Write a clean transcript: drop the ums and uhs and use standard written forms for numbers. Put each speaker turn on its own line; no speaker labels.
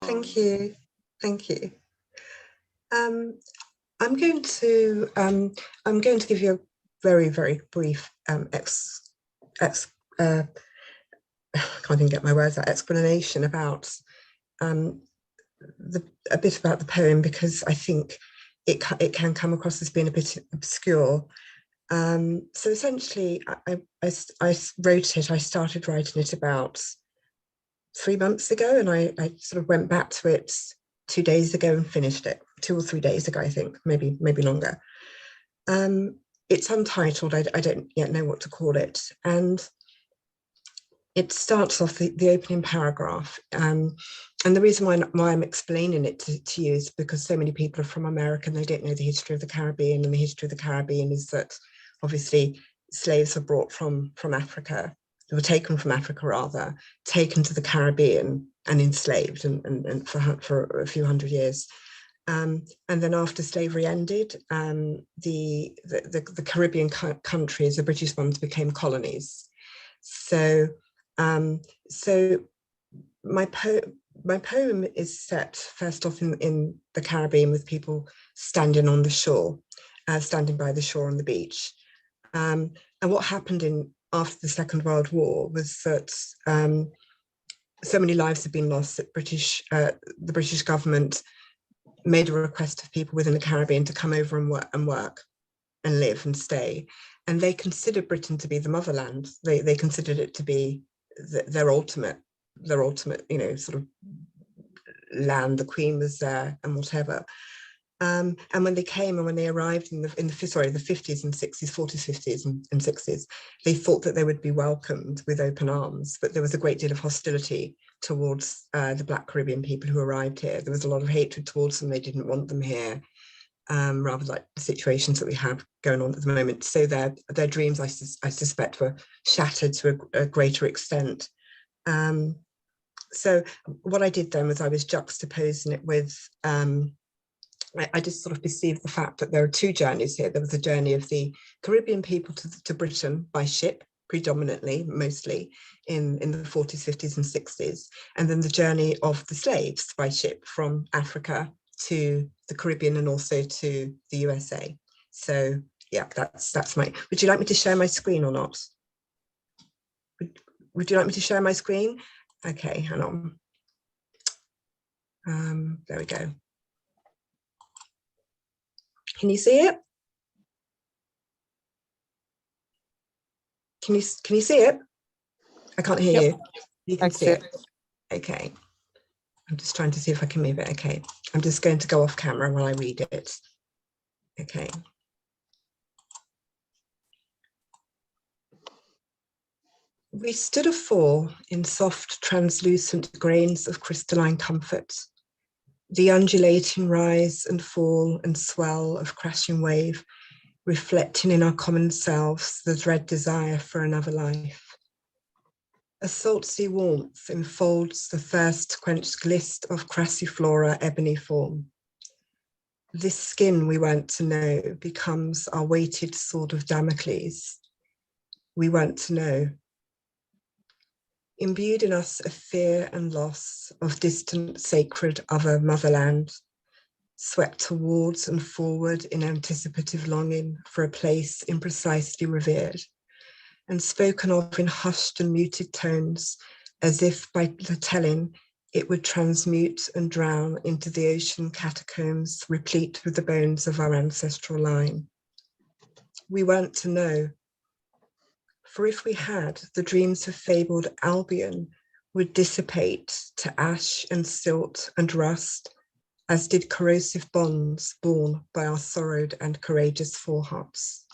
Thank you. Thank you. Um, I'm going to give you a very, very brief ex I can't even get my words out, explanation about um, a bit about the poem, because I think it can come across as being a bit obscure. So essentially, I wrote it. I started writing it about 3 months ago, and I sort of went back to it 2 days ago and finished it. 2 or 3 days ago, I think, maybe longer. It's untitled. I don't yet know what to call it, and it starts off the opening paragraph. And the reason why I'm explaining it to you is because so many people are from America and they don't know the history of the Caribbean. And the history of the Caribbean is that obviously slaves were brought from Africa. They were taken from Africa, rather, taken to the Caribbean and enslaved and for a few hundred years. And then after slavery ended, the Caribbean countries, the British ones, became colonies. So my poem is set first off in the Caribbean, with people standing on the shore, standing by the shore on the beach. And what happened after the Second World War was that so many lives had been lost that the British government made a request of people within the Caribbean to come over and work and live and stay. And they considered Britain to be the motherland. They considered it to be their ultimate, sort of land. The Queen was there and whatever. And when they came and when they arrived in the 50s and 60s, 40s, 50s and 60s, they thought that they would be welcomed with open arms, but there was a great deal of hostility towards the Black Caribbean people who arrived here. There was a lot of hatred towards them. They didn't want them here, rather like the situations that we have going on at the moment. So their dreams, I suspect, were shattered to a greater extent. So what I did then was I was juxtaposing it with I just sort of perceived the fact that there are two journeys here. There was a journey of the Caribbean people to Britain by ship, predominantly, mostly, in the 40s, 50s and 60s. And then the journey of the slaves by ship from Africa to the Caribbean and also to the USA. So yeah, that's my, would you like me to share my screen or not? Would you like me to share my screen? Okay, hang on. There we go. Can you see it? Can you see it? I can't hear you. You can see it. Okay. I'm just trying to see if I can move it. Okay. I'm just going to go off camera while I read it. Okay. We stood afore in soft, translucent grains of crystalline comfort, the undulating rise and fall and swell of crashing wave, reflecting in our common selves the dread desire for another life. A salty warmth enfolds the thirst-quenched glist of crassiflora ebony form. This skin we want to know becomes our weighted sword of Damocles. We want to know. Imbued in us a fear and loss of distant, sacred other motherland, swept towards and forward in anticipative longing for a place imprecisely revered, and spoken of in hushed and muted tones, as if by the telling it would transmute and drown into the ocean catacombs replete with the bones of our ancestral line. We weren't to know. For if we had, the dreams of fabled Albion would dissipate to ash and silt and rust, as did corrosive bonds borne by our sorrowed and courageous forehearts.